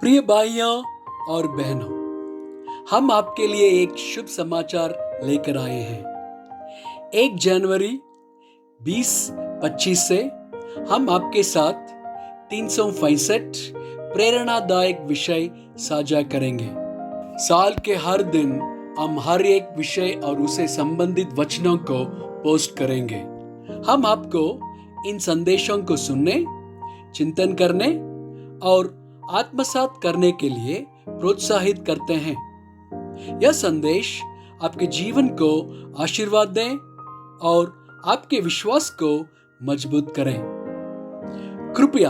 प्रिय भाइयों और बहनों, हम आपके लिए एक शुभ समाचार लेकर आए हैं। 1 जनवरी 2025 से हम आपके साथ 365 प्रेरणादायक विषय साझा करेंगे। साल के हर दिन हम हर एक विषय और उसे संबंधित वचनों को पोस्ट करेंगे। हम आपको इन संदेशों को सुनने, चिंतन करने और आत्मसात करने के लिए प्रोत्साहित करते हैं। यह संदेश आपके जीवन को आशीर्वाद दें और आपके विश्वास को मजबूत करें। कृपया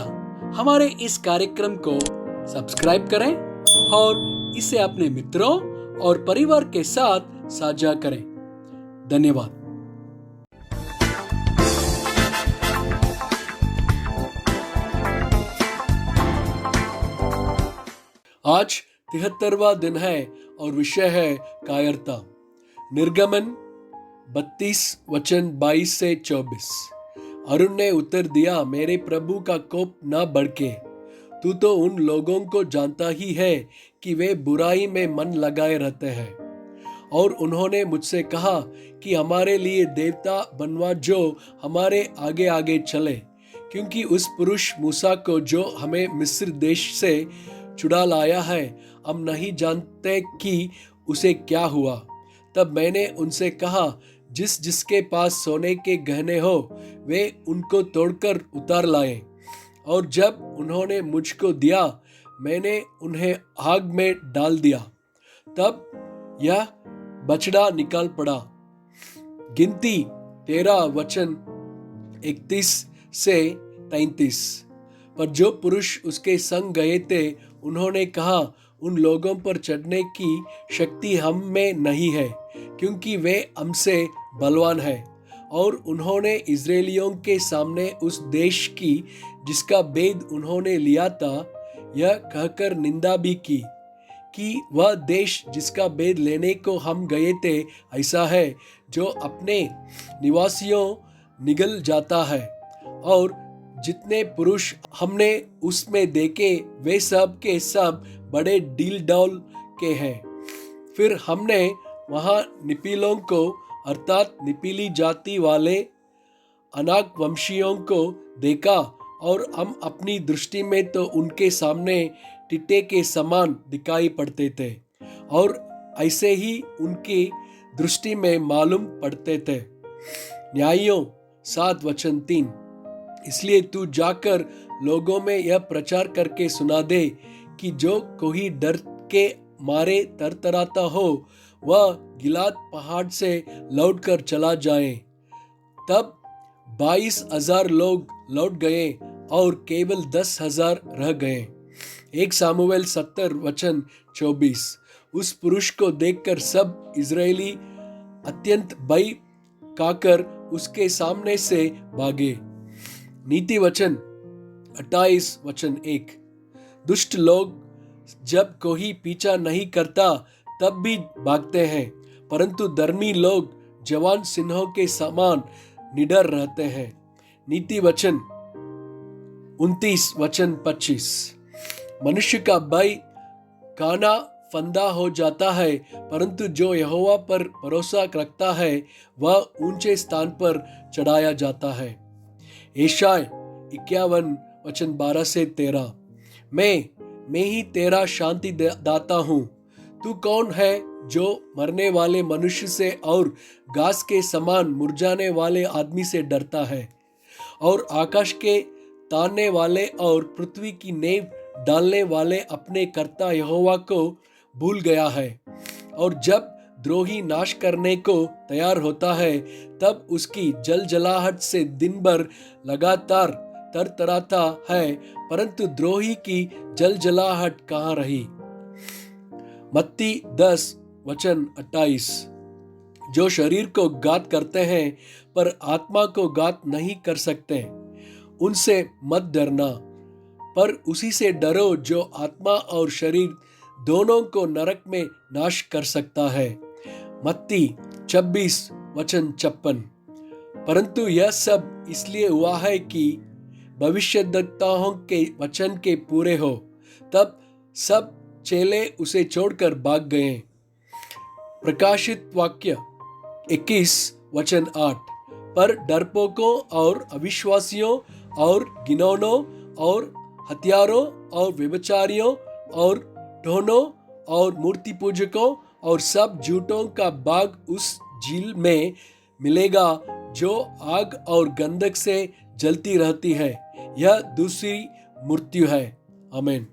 हमारे इस कार्यक्रम को सब्सक्राइब करें और इसे अपने मित्रों और परिवार के साथ साझा करें। धन्यवाद। आज 73वां दिन है और विषय है कायरता। निर्गमन 32 वचन 22 से 24। अरुण ने उत्तर दिया, मेरे प्रभु का कोप न भड़के। तू तो उन लोगों को जानता ही है कि वे बुराई में मन लगाए रहते हैं। और उन्होंने मुझसे कहा कि हमारे लिए देवता बनवा जो हमारे आगे आगे चले, क्योंकि उस पुरुष मूसा को जो हमें मिस्र देश से छुड़ा लाया है, हम नहीं जानते कि उसे क्या हुआ। तब मैंने उनसे कहा, जिसके पास सोने के गहने हो वे उनको तोड़कर उतार लाए। और जब उन्होंने मुझको दिया, मैंने उन्हें आग में डाल दिया। तब यह बछड़ा निकाल पड़ा। गिनती 13 वचन 31 से 33। पर जो पुरुष उसके संग गए थे, उन्होंने कहा, उन लोगों पर चढ़ने की शक्ति हम में नहीं है, क्योंकि वे हमसे बलवान है। और उन्होंने इजरायलियों के सामने उस देश की जिसका भेद उन्होंने लिया था, यह कहकर निंदा भी की कि वह देश जिसका भेद लेने को हम गए थे ऐसा है जो अपने निवासियों निगल जाता है। और जितने पुरुष हमने उसमें देखे वे सब के सब बड़े डील डौल के हैं। फिर हमने वहाँ निपीलों को अर्थात निपीली जाति वाले अनाक वंशियों को देखा, और हम अपनी दृष्टि में तो उनके सामने टिट्टे के समान दिखाई पड़ते थे और ऐसे ही उनकी दृष्टि में मालूम पड़ते थे। न्यायों 7 वचन 3। इसलिए तू जाकर लोगों में यह प्रचार करके सुना दे कि जो कोई डर के मारे तरतराता हो वह गिलाद पहाड़ से लौटकर चला जाए। तब 22,000 लोग लौट गए और केवल 10,000 रह गए। 1 सामुएल 70 वचन 24। उस पुरुष को देखकर सब इजरायली अत्यंत भय खाकर उसके सामने से भागे। नीति वचन 28 वचन 1। दुष्ट लोग जब कोई पीछा नहीं करता तब भी भागते हैं, परंतु धर्मी लोग जवान सिंहों के समान निडर रहते हैं। नीति वचन 29 वचन 25। मनुष्य का भय काना फंदा हो जाता है, परंतु जो यहोवा पर भरोसा रखता है वह ऊंचे स्थान पर चढ़ाया जाता है। यशायाह 51 वचन 12 से 13। मैं ही तेरा शांति दाता हूँ। तू कौन है जो मरने वाले मनुष्य से और घास के समान मुरझाने वाले आदमी से डरता है? और आकाश के तानने वाले और पृथ्वी की नींव डालने वाले अपने कर्ता यहोवा को भूल गया है। और जब द्रोही नाश करने को तैयार होता है, तब उसकी जलजलाहट से दिन भर लगातार तरतराता है, परंतु द्रोही की जलजलाहट कहाँ रही? मत्ती 10 वचन 28। जो शरीर को घात करते हैं पर आत्मा को घात नहीं कर सकते, उनसे मत डरना, पर उसी से डरो जो आत्मा और शरीर दोनों को नरक में नाश कर सकता है। मत्ती 26 वचन 56। परंतु यह सब इसलिए हुआ है कि भविष्यद्वक्ताओं के वचन के पूरे हो। तब सब चेले उसे छोड़कर भाग गए। प्रकाशित वाक्य 21 वचन 8। पर डरपोकों और अविश्वासियों और घिनौनों और हत्यारों और व्यभिचारियों और ढोनों और मूर्ति पूजकों और सब झूठों का भाग उस झील में मिलेगा जो आग और गंधक से जलती रहती है। यह दूसरी मृत्यु है। आमीन।